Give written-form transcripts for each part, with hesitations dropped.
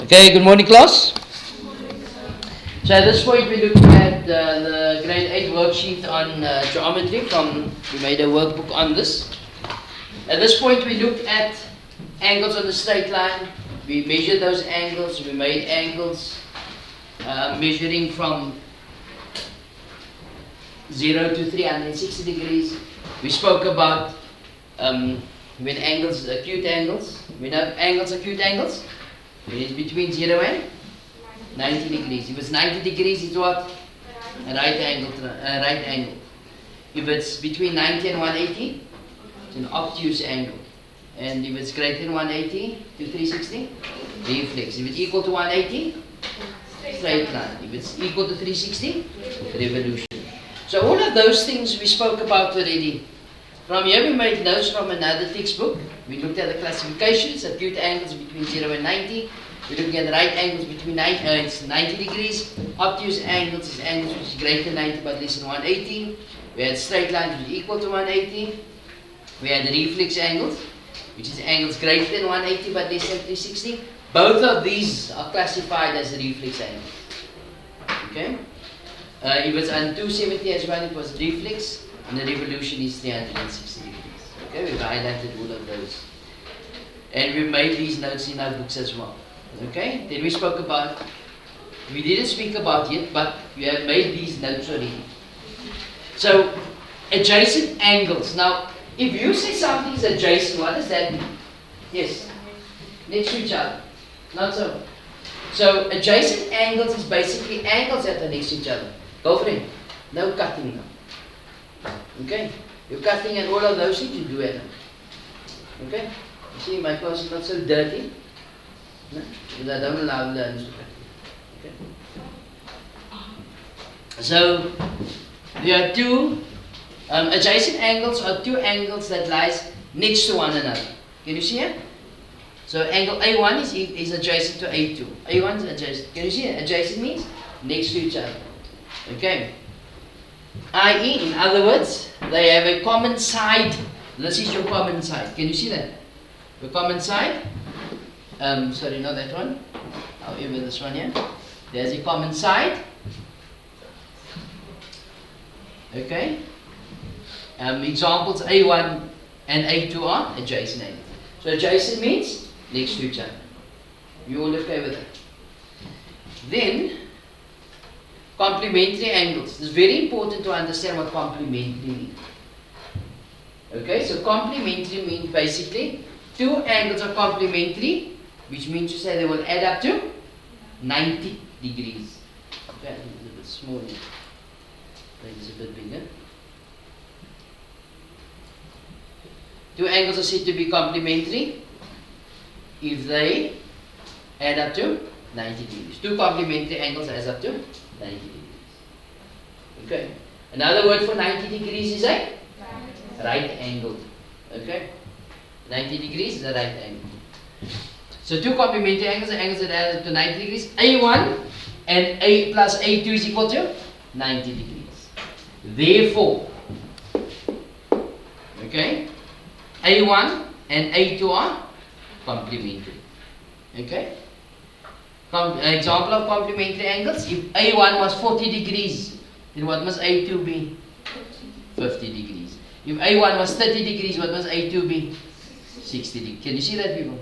Okay, good morning class. So at this point we looked at the grade 8 worksheet on geometry we made a workbook on this. At this point we looked at angles on the straight line. We measured those angles, we made angles measuring from 0 to 360 degrees. We spoke about when angles, acute angles. We know angles, acute angles. It is between 0 and 90 degrees. If it's 90 degrees, it's what? A right angle. If it's between 90 and 180, it's an obtuse angle. And if it's greater than 180 to 360, reflex. If it's equal to 180, straight line. If it's equal to 360, revolution. So all of those things we spoke about already. From here we made notes from another textbook. We looked at the classifications, acute angles between 0 and 90. We looked at the right angles between 90 degrees. Obtuse angles is angles which is greater than 90 but less than 180. We had straight lines which is equal to 180. We had the reflex angles, which is angles greater than 180 but less than 360. Both of these are classified as reflex angles. Okay? If it's on 270 as well, it was reflex. And the revolution is 360 degrees. Okay, we've highlighted all of those. And we made these notes in our books as well. Okay, then we spoke about, we didn't speak about yet, but we have made these notes already. So, adjacent angles. Now, if you say something is adjacent, what does that mean? Yes, next to each other. Not so. So, adjacent angles is basically angles that are next to each other. Go for it. No cutting now. Okay, you're cutting and all of those things you do at home. Okay, you see my clothes is not so dirty. No? Because I don't allow learners to cut. Okay. So there are two adjacent angles are two angles that lies next to one another. Can you see it? So angle A1 is adjacent to A2. A1 is adjacent. Can you see it? Adjacent means next to each other. Okay. I.e., in other words, they have a common side. This is your common side. Can you see that? The common side. Sorry, not that one. However, this one here. There's a common side. Okay. Examples A1 and A2 are adjacent angles. So adjacent means next to each other. You all okay with that? Then, complementary angles. It's very important to understand what complementary means. Okay, so complementary means basically two angles are complementary, which means to say they will add up to 90 degrees. Okay, I think it's a bit small here. I think it's a bit bigger. Two angles are said to be complementary if they add up to 90 degrees. Two complementary angles adds up to 90 degrees. Okay. Another word for 90 degrees is a right angle. Okay. 90 degrees is a right angle. So two complementary angles are angles that add up to 90 degrees. A1 and A plus A2 is equal to 90 degrees. Therefore, okay, A1 and A2 are complementary. Okay. Example of complementary angles. If A1 was 40 degrees, then what must A2 be? 50 degrees. If A1 was 30 degrees, what must A2 be? 60 degrees. Can you see that, people?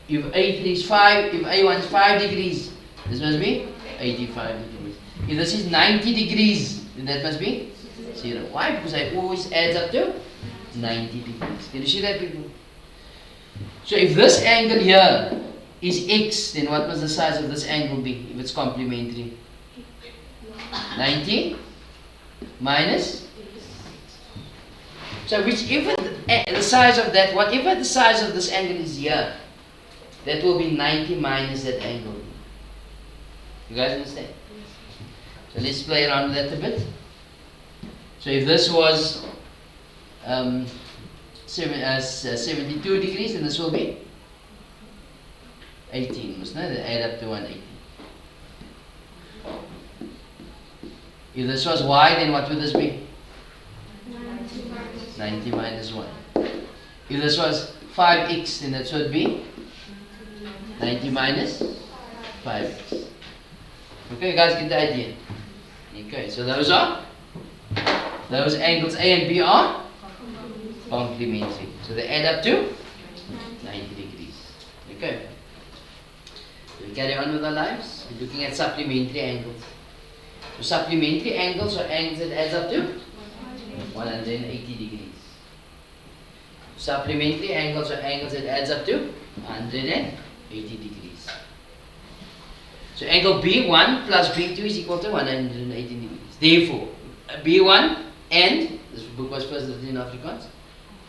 If A3 is 5, if A1 is 5 degrees, this must be 85 degrees. If this is 90 degrees, then that must be 0. Why? Because it always adds up to 90 degrees. Can you see that, people? So if this angle here is x, then what must the size of this angle be if it's complementary? 90 minus. So whichever the size of that, whatever the size of this angle is here, that will be 90 minus that angle. You guys understand? So let's play around with that a bit. So if this was 72 degrees, then this will be 18, mustn't it? Add up to 180. If this was y, then what would this be? 90 minus 1. If this was 5x, then that should be 90 minus 5x. Okay, you guys get the idea. Okay, so those angles A and B are complementary. So they add up to 90 degrees. Okay. So we carry on with our lives. We're looking at supplementary angles. So supplementary angles are angles that adds up to 180 degrees. Supplementary angles are angles that adds up to 180 degrees. So angle B1 plus B2 is equal to 180 degrees. Therefore, B1 and, this book was first written in Afrikaans,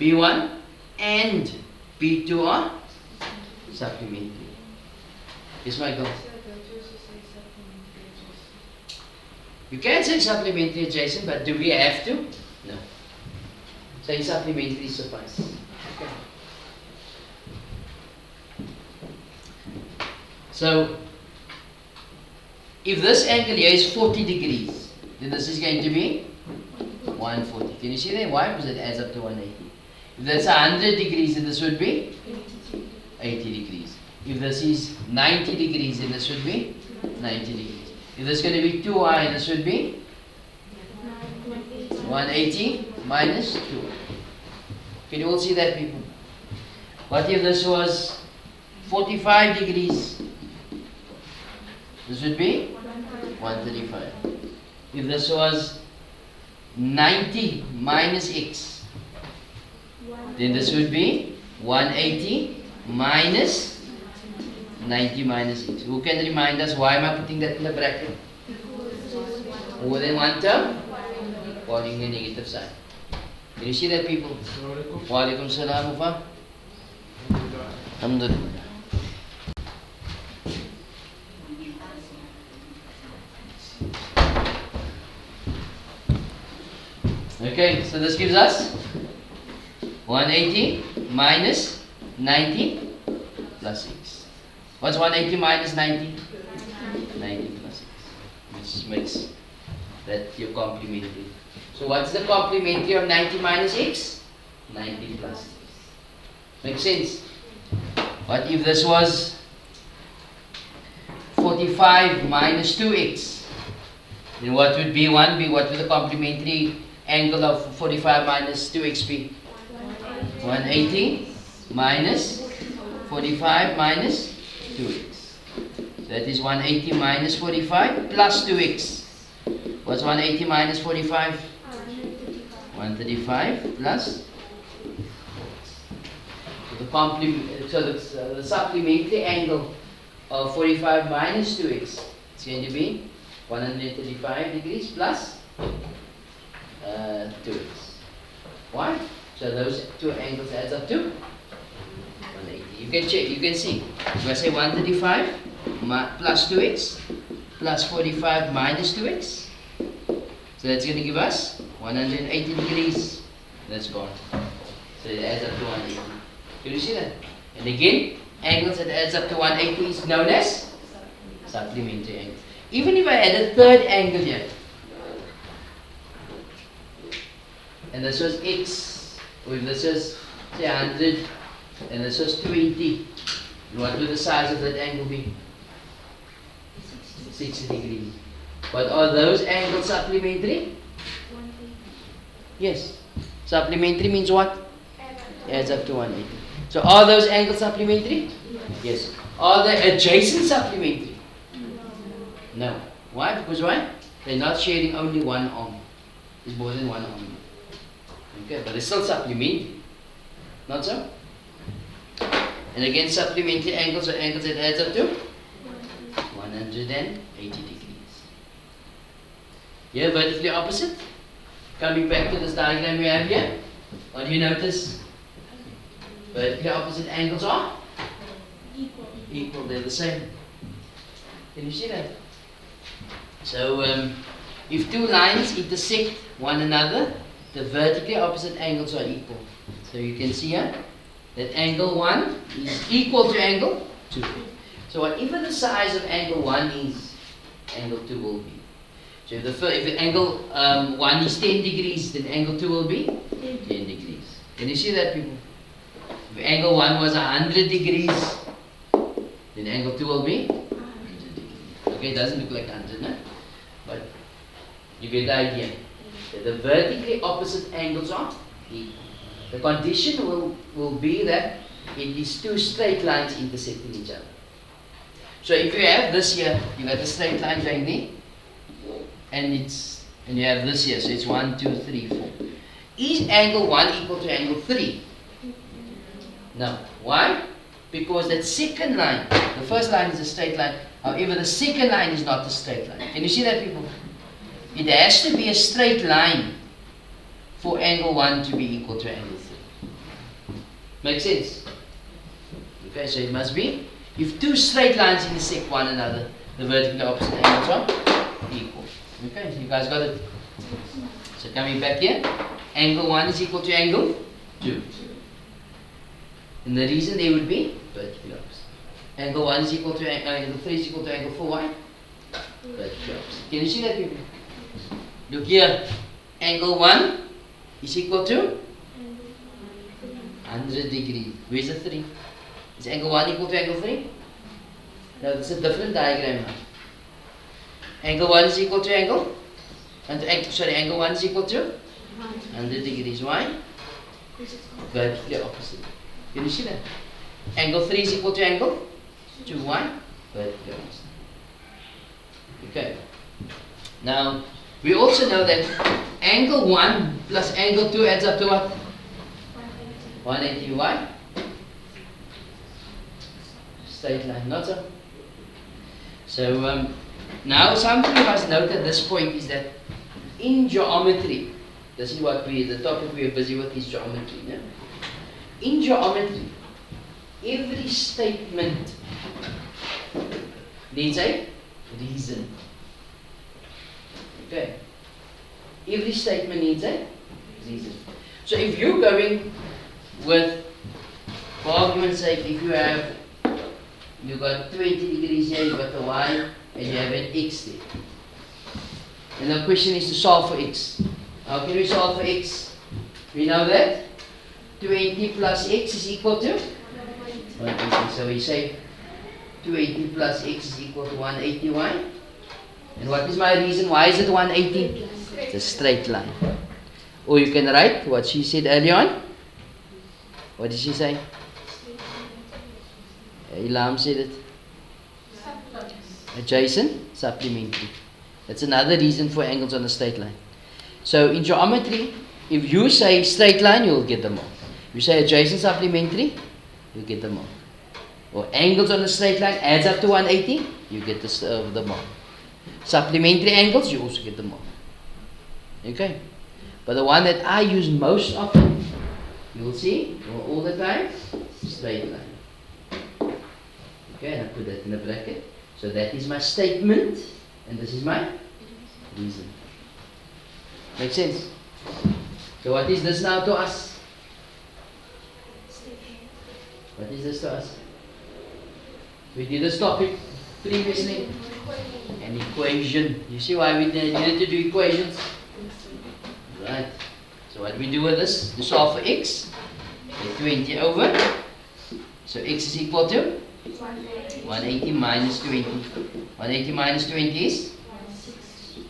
B1 and B2 are supplementary. Yes, Michael? You can say supplementary adjacent, but do we have to? No. Say supplementary suffice. Okay. So, if this angle here is 40 degrees, then this is going to be 140. Can you see that? Why? Because it adds up to 180. If that's 100 degrees, then this would be 80 degrees. If this is 90 degrees, then this would be 90 degrees. If this is going to be 2i, this would be 180 minus 2. Can you all see that, people? What if this was 45 degrees? This would be 135. If this was 90 minus x, then this would be 180 minus 90 minus x. Who can remind us why am I putting that in the bracket? More than one term? Falling the negative sign. Can you see that, people? Wa alaikum salam. Alhamdulillah. Okay, so this gives us 180 minus 90 plus x. What's 180 minus 90? 90 plus x. Which makes that your complementary. So what's the complementary of 90 minus x? 90 plus x. Makes sense? What if this was 45 minus 2x? Then what would B1 be? What would the complementary angle of 45 minus 2x be? 180 minus 45 minus 2x. So that is 180 minus 45 plus 2x. What's 180 minus 45? 135 plus. So the supplementary angle of 45 minus 2x is going to be 135 degrees plus 2x. Why? So those two angles adds up to 180. You can check, you can see. If I say 135 plus 2x plus 45 minus 2x, so that's going to give us 180 degrees. That's gone. So it adds up to 180. Can you see that? And again, angles that adds up to 180 is known as supplementary angles. Even if I add a third angle here, and this was x, or if this was say 100, and this was 20, what will the size of that angle be? 60 degrees. But are those angles supplementary? Yes. Supplementary means what? Adds up to 180. So are those angles supplementary? Yes. Are they adjacent supplementary? No. Why? Because why? They're not sharing only one arm. It's more than one arm. Okay, but it's still supplementary. Not so? And again, supplementary angles are angles that adds up to 180 degrees. Here, vertically opposite. Coming back to this diagram we have here. What do you notice? Vertically opposite angles are equal. They're the same. Can you see that? So, if two lines intersect one another, the vertically opposite angles are equal. So you can see here that angle 1 is equal to angle 2. So whatever the size of angle 1 is, angle 2 will be. So if the angle 1 is 10 degrees, then angle 2 will be 10 degrees. Can you see that, people? If angle 1 was 100 degrees, then angle 2 will be 100 degrees. Okay, it doesn't look like 100, no? But you get the idea. The vertically opposite angles are equal. The condition will be that it is two straight lines intersecting each other. So if you have this here, you got a straight line going there, and you have this here, so it's 1, 2, 3, 4. Is angle 1 equal to angle 3? No. Why? Because that second line, the first line is a straight line, however the second line is not a straight line. Can you see that, people? It has to be a straight line for angle 1 to be equal to angle 3. Make sense? Okay, so it must be, if two straight lines intersect one another, the vertically opposite angles are equal. Okay, so you guys got it? So coming back here, angle 1 is equal to angle 2. And the reason they would be vertically opposite. Angle 1 is equal to angle 3 is equal to angle 4. Why? Vertically opposite. Can you see that, people? Look here. Angle 1 is equal to 100 degrees. Where's the 3? Is angle 1 equal to angle 3? No, it's a different diagram now. Angle 1 is equal to angle? Angle 1 is equal to 100 degrees. Why? Vertically opposite. Can you see that? Angle 3 is equal to angle 2. Why? Vertically opposite. Okay. Now, we also know that angle 1 plus angle 2 adds up to what? 180. Why? Straight line, not so? So, now something you must note at this point is that in geometry, this is what the topic we are busy with is geometry. No? In geometry, every statement needs a reason. Okay. Every statement needs a reason. So if you're going with, for argument's sake, if you've got 20 degrees here, you've got the y, and you have an x there. And the question is to solve for x. How can we solve for x? We know that 20 plus x is equal to 180. So we say 280 plus x is equal to 180. Why? And what is my reason? Why is it 180? It's a straight line. Or you can write what she said earlier on. What did she say? Ilham said it. Adjacent, supplementary. That's another reason for angles on a straight line. So in geometry, if you say straight line, you'll get the mark. If you say adjacent, supplementary, you'll get the mark. Or angles on a straight line adds up to 180, you get the mark. Supplementary angles, you also get the mark. Okay? But the one that I use most often, you'll see, all the time, straight line. Okay, and I put that in a bracket. So that is my statement, and this is my reason. Make sense? So what is this now to us? What is this to us? We did this topic previously. An equation. You see why we needed to do equations? Right. So what do we do with this? To solve for x, take 20 over. So x is equal to 180 minus 20. 180 minus 20 is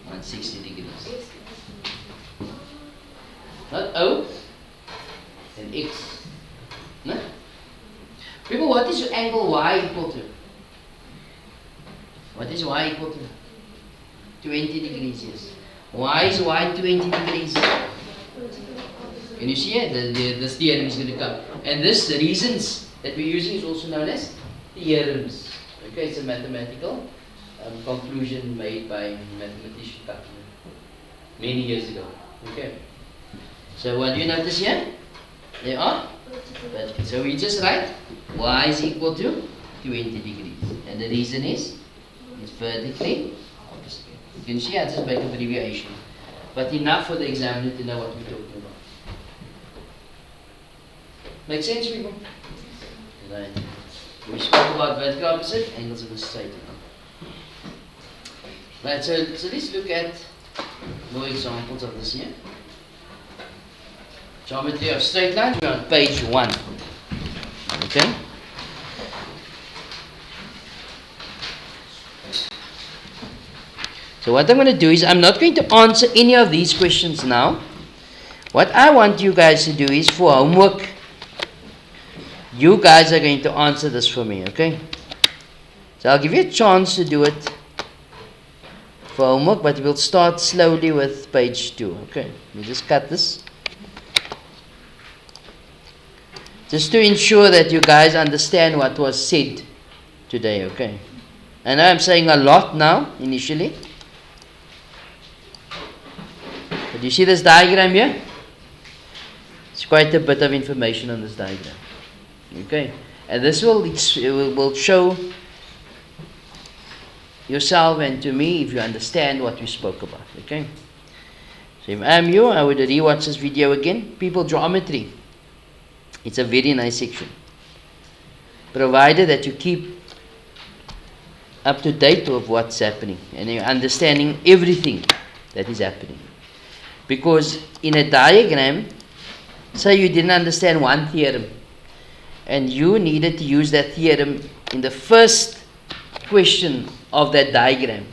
160 degrees. Not O, and x. No? People, what is angle y equal to? What is y equal to? 20 degrees, yes. Why is y 20 degrees? Can you see it? This theorem is going to come. And this, the reasons that we're using is also known as theorems. Okay, it's a mathematical conclusion made by a mathematician many years ago. Okay. So what do you notice here? They are vertical. So we just write y is equal to 20 degrees. And the reason is it's vertically opposite. You can see I just make an abbreviation. But enough for the examiner to know what we're talking about. Make sense, people? Right. We spoke about vertical opposite, angles of a straight line. Right, so let's look at more examples of this here. Geometry of straight lines, we're on page 1. Okay? So what I'm going to do is, I'm not going to answer any of these questions now. What I want you guys to do is, for homework, you guys are going to answer this for me, okay? So I'll give you a chance to do it for homework, but we'll start slowly with page 2, okay? Let me just cut this. Just to ensure that you guys understand what was said today, okay? I know I'm saying a lot now, initially. But you see this diagram here? It's quite a bit of information on this diagram. Okay? And this will show yourself and to me if you understand what we spoke about. Okay? So if I'm you, I would rewatch this video again. People, geometry. It's a very nice section. Provided that you keep up to date of what's happening and you're understanding everything that is happening. Because in a diagram, say you didn't understand one theorem and you needed to use that theorem in the first question of that diagram,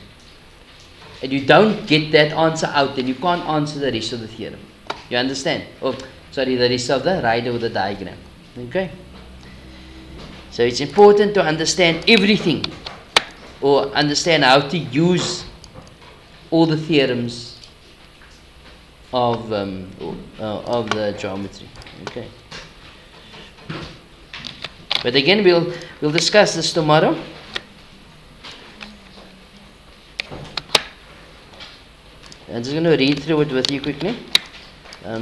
and you don't get that answer out, then you can't answer the rest of the theorem. You understand? Oh, sorry, the rest of the ride of the diagram. Okay? So it's important to understand everything, or understand how to use all the theorems of the geometry. Okay. But again, we'll discuss this tomorrow. I'm just going to read through it with you quickly,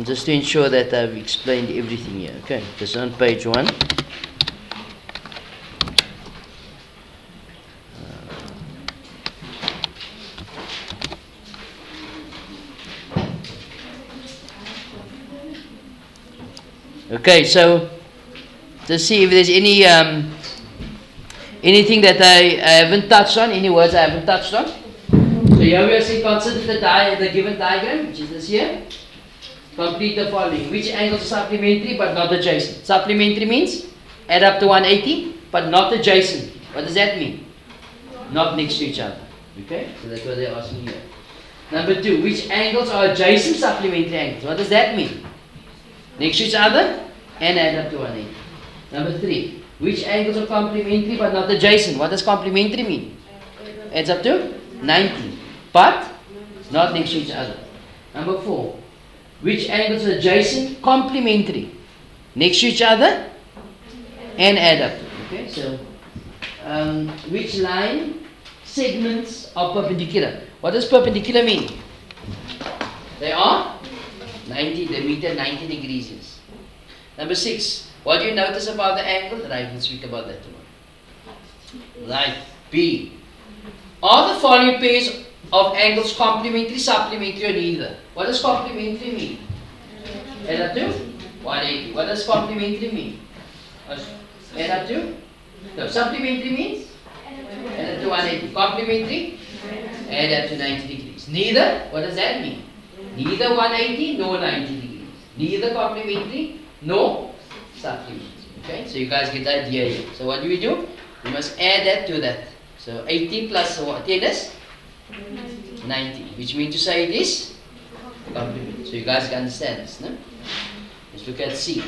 just to ensure that I've explained everything here. Okay. This is on page 1. Okay, so to see if there's any anything that I haven't touched on, any words I haven't touched on. So here we are saying consider the given diagram, which is this here. Complete the following. Which angles are supplementary but not adjacent? Supplementary means add up to 180 but not adjacent. What does that mean? Not next to each other. Okay, so that's what they're asking here. Number 2, which angles are adjacent supplementary angles? What does that mean? Next to each other and add up to 180. Number 3, which angles are complementary but not adjacent? What does complementary mean? Adds up to 90, but not next to each other. Number 4, which angles are adjacent, complementary, next to each other and add up to. Okay, so which line segments are perpendicular? What does perpendicular mean? They are 90, they meet at 90 degrees. Yes. Number 6, what do you notice about the angle? Right, we'll speak about that tomorrow. Right, B. Are the following pairs of angles complementary, supplementary, or neither? What does complementary mean? Add up to 180. What does complementary mean? Add up to? No, supplementary means? Add up to 180. Complementary? Add up to 90 degrees. Neither? What does that mean? Neither 180 nor 90 degrees. Neither complementary nor supplementary. Okay, so you guys get the idea here. So what do? We must add that to that. So 80 plus 10 is 90, which means to say it is complementary. So you guys can understand this, no? Let's look at C.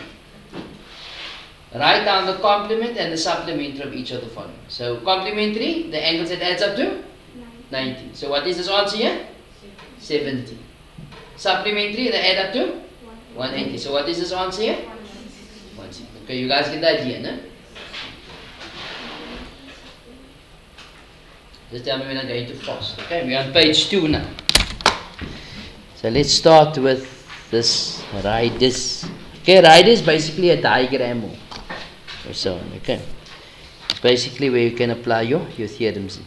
Write down the complement and the supplementary of each of the following. So complementary, the angles it adds up to 90. So what is this answer here? 70. Supplementary, they add up to 180. So what is this answer here? 160. Okay, you guys get the idea, no? Just tell me when I'm going too fast. Okay, we're on page 2 now. So let's start with this radius. Okay, radius is basically a diagram or so on. Okay, it's basically where you can apply your theorems in.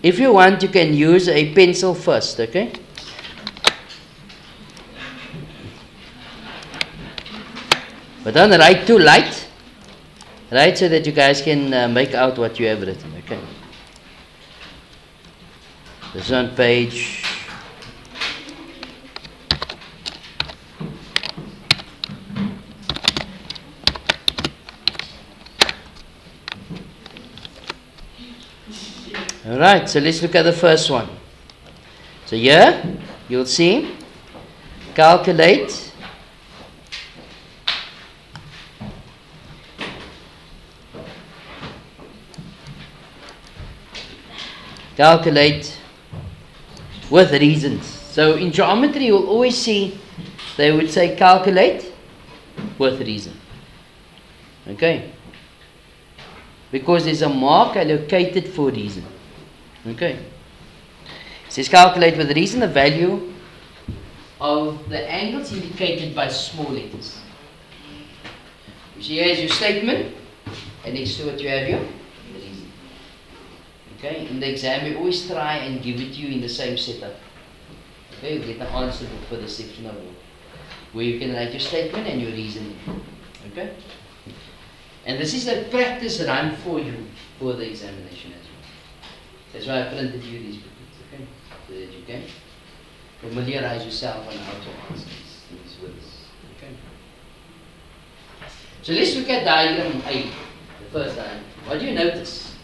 If you want, you can use a pencil first, okay? But don't write too light. Write so that you guys can make out what you have written, okay? This is on page... Alright, so let's look at the first one. So here, you'll see, calculate with reasons. So in geometry, you'll always see, they would say calculate with reason. Okay? Because there's a mark allocated for reason. Okay. It says calculate with reason the value of the angles indicated by small letters. You see, here's your statement, and next to it you have your reason. Okay. In the exam, we always try and give it to you in the same setup. Okay. You get the answer book for this section of work, where you can write your statement and your reasoning. Okay. And this is a practice run for you for the examination as well. That's why I printed you these booklets, okay? So that you can familiarize yourself on how to answer these words. Okay? So let's look at diagram A, the first diagram. What do you notice?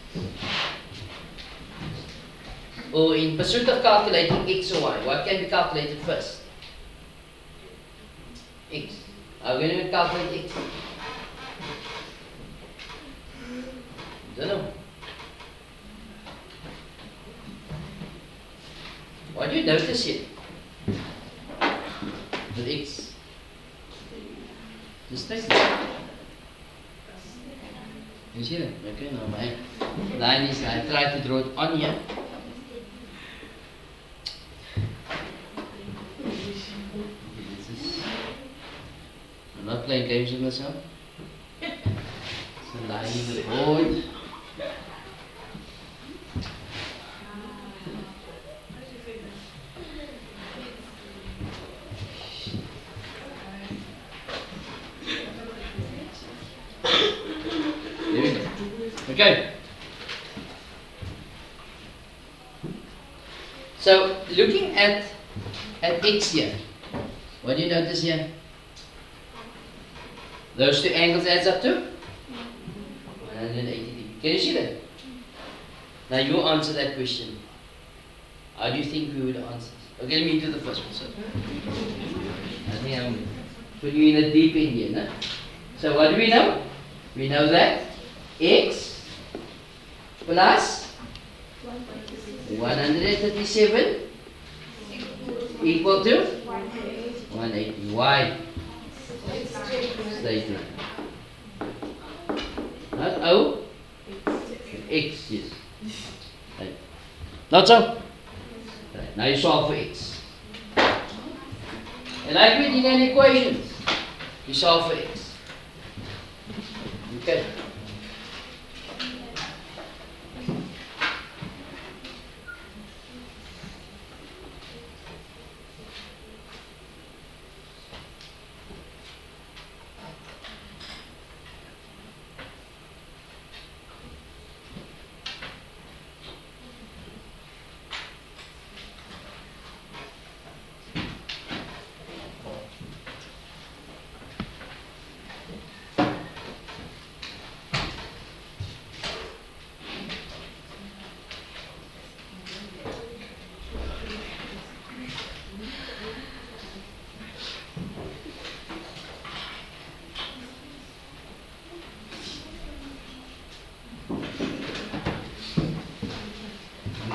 Or in pursuit of calculating X or Y, what can be calculated first? X. Are we going to calculate X? Don't know. What do you notice here? With X. Just take it. You see that? Okay, now my line is, I try to draw it on here. I'm not playing games with myself. So line in the board. Okay. So looking at X here, what do you notice here? Those two angles adds up to 180 degrees. Can you see that? Now you answer that question. How do you think we would answer? Okay, let me do the first one. So I think I'm putting you in a deep end here. No? So what do we know? We know that X plus 137 equal to 180. Why? Straight line. Not O, X, yes. Right. Not so? Right. Now you solve for X. And like we did in equations, you solve for X. Okay.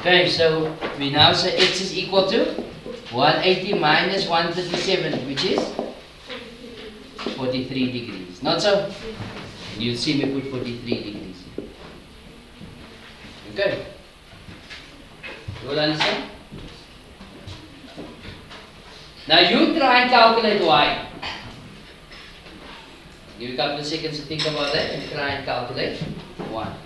Okay, so we now say X is equal to 180 minus 137, which is 43 degrees. Not so? You'll see me put 43 degrees. Okay. You all understand? Now you try and calculate Y. Give you a couple of seconds to think about that and try and calculate Y.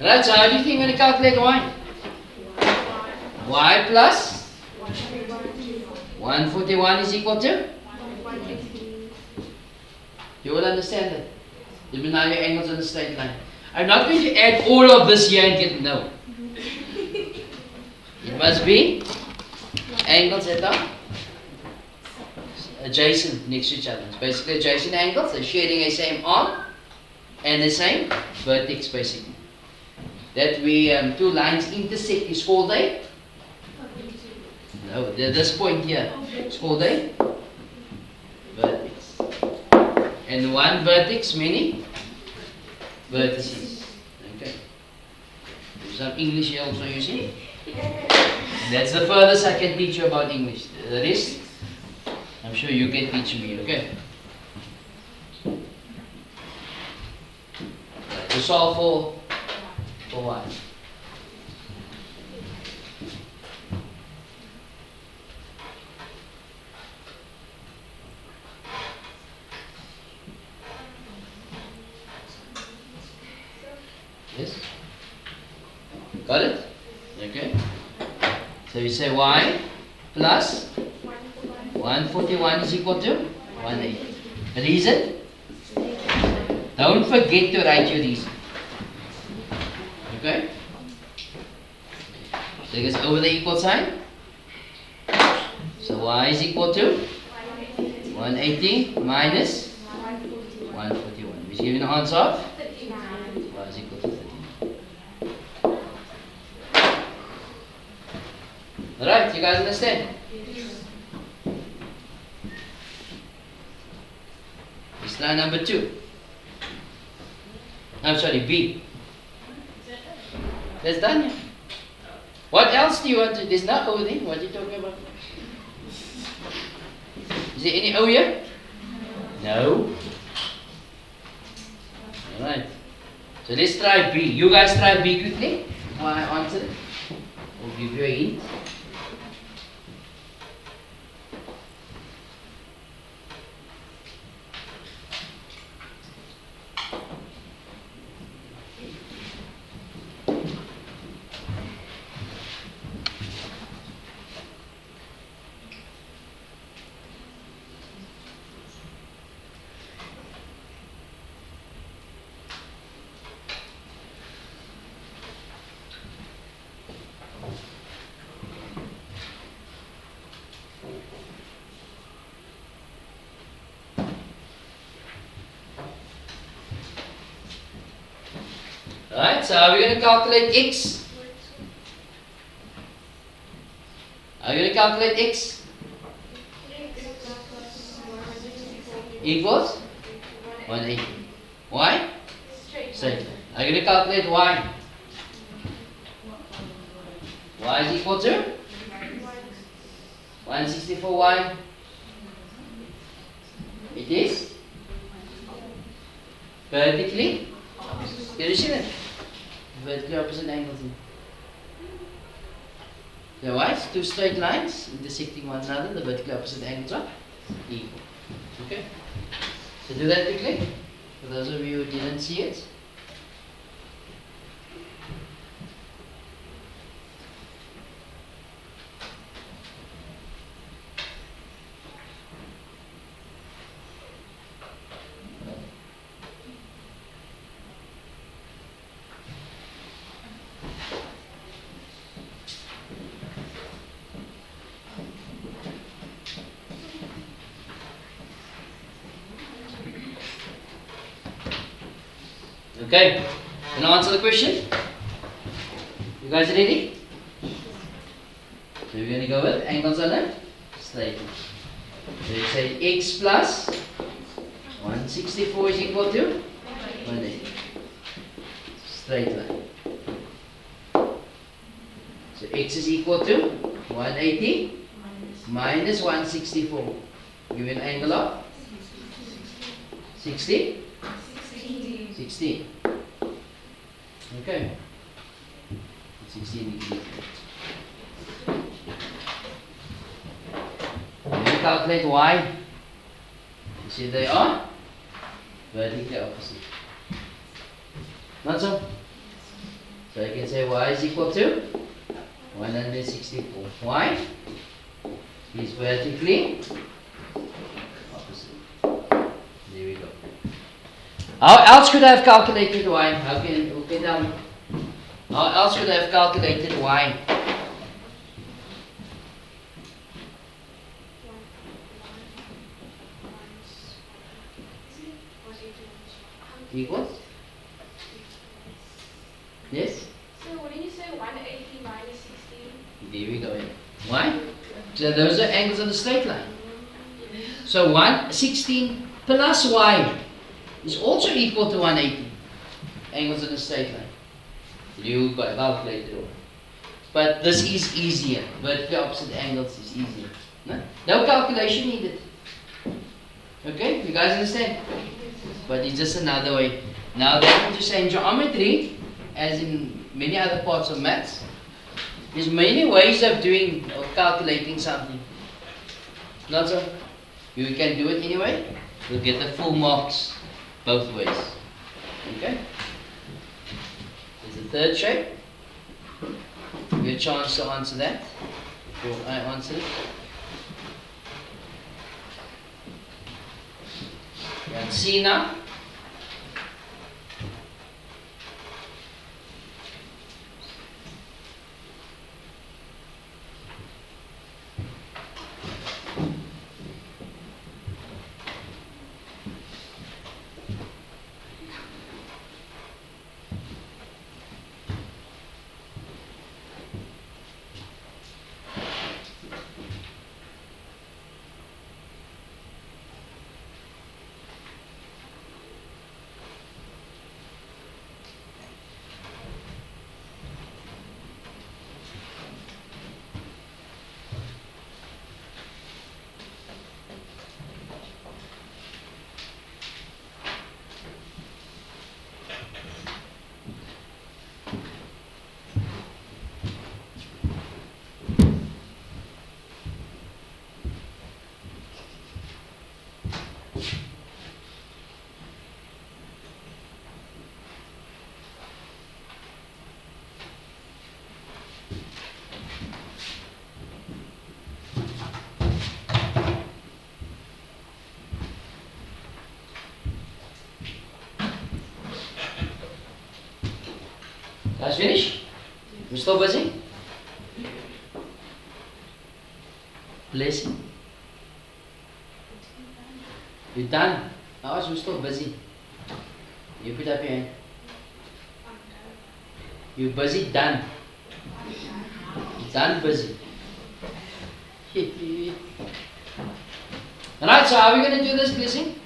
Right, so how do you think we're going to calculate y? Y plus 141 is equal to? You will understand that. You will know your angles on a straight line. I'm not going to add all of this here and get no. It must be angles that are adjacent next to each other. It's basically adjacent angles. They're sharing a same arm and the same vertex basically. That we two lines intersect is called a? No, this point here is called a vertex. And one vertex, many vertices. Okay. There's some English here also, you see. That's the furthest I can teach you about English. The rest, I'm sure you can teach me, okay? To solve for y. Yes? Got it? Okay. So you say y plus 141 is equal to 180. Reason? Don't forget to write your reason. Okay? Take us over the equal sign. So y is equal to 180 minus 141, which gives you an answer of y is equal to 13. Alright, you guys understand? It's line number 2. I'm sorry, B. That's done. Yeah. What else do you want to? There's not O there. What are you talking about? Is there any O here? No. Alright. So let's try B. You guys try B quickly while I answer it. I'll give you a hint. Alright, so are we going to calculate x? Are we going to calculate x? Equals 180. Why? Straight line. Are you going to calculate y? Y is equal to 164y. It is vertically. Can you see that? Vertically opposite angles. So why? It's two straight lines intersecting one another. The vertically opposite angles are equal. Okay. So do that quickly. For those of you who didn't see it. Okay, can I answer the question? You guys ready? So we're going to go with angles on a straight line. So you say x plus 164 is equal to 180. Straight line. So x is equal to 180 minus 164. Give you an angle of 60. 16. Okay. 16 degrees. When you calculate y, you see they are vertically opposite. Not so? So I can say y is equal to 164. Why? Is vertically opposite. There we go. How else could I have calculated y? Who can tell me? How else could I have calculated y? Equals? Yes? So wouldn't you say 180 minus 16? There we go. Why? So those are angles on the straight line. So 116 plus y is also equal to 180. Angles on the straight line. You got calculated over. But this is easier. Vertically opposite angles is easier. No calculation needed. Okay? You guys understand? But it's just another way. Now that's what you say in geometry, as in many other parts of maths. There's many ways of doing or calculating something. Not so. You can do it anyway. You'll get the full marks both ways. Okay? There's a third shape. Give you a chance to answer that. Before I answer it. You can see now. Guys finished? You still busy? Blessing. You done? How is you still busy? You put up your hand. You busy? Done. Done busy. Alright, so how are we going to do this, Blessing?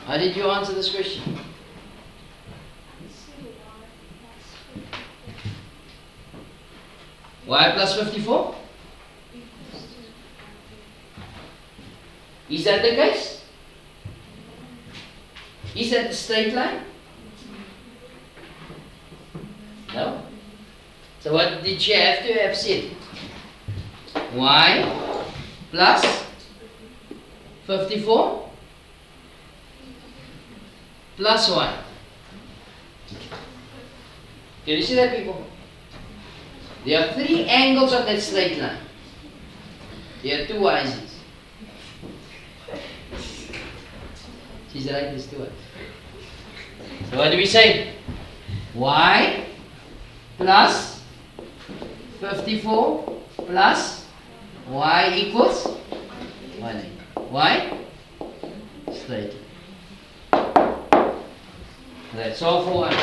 How did you answer this question? Y plus 54? Is that the case? Is that the straight line? No. So what did she have to have said? Y plus 54 plus y. Can you see that, people? There are three angles on that straight line. There are two y's. She's right, there's two y's. So what do we say? Y plus 54 plus y equals 180. Y straight. That's all for one.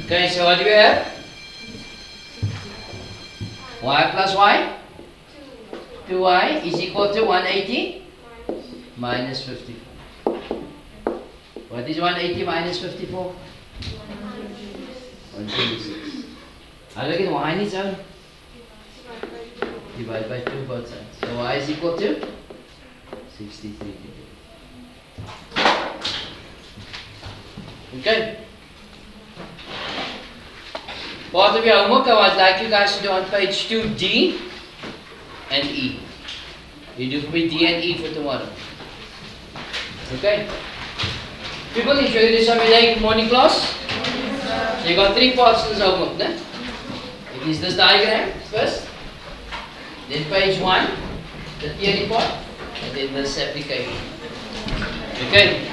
Okay, so what do we have? Y plus y? 2y is equal to 180 minus 54. What is 180 minus 54? 126. I'll look at y on its own. Divide by 2 both sides. So y is equal to 63 degrees. Okay. Part of your homework, I'd like you guys to do on page 2D and E. You do for me D and E for tomorrow. Okay? People, did you do some late morning class? So you got 3 parts to this homework, ne? It is this diagram first, then page 1, the theory part, and then this application. Okay?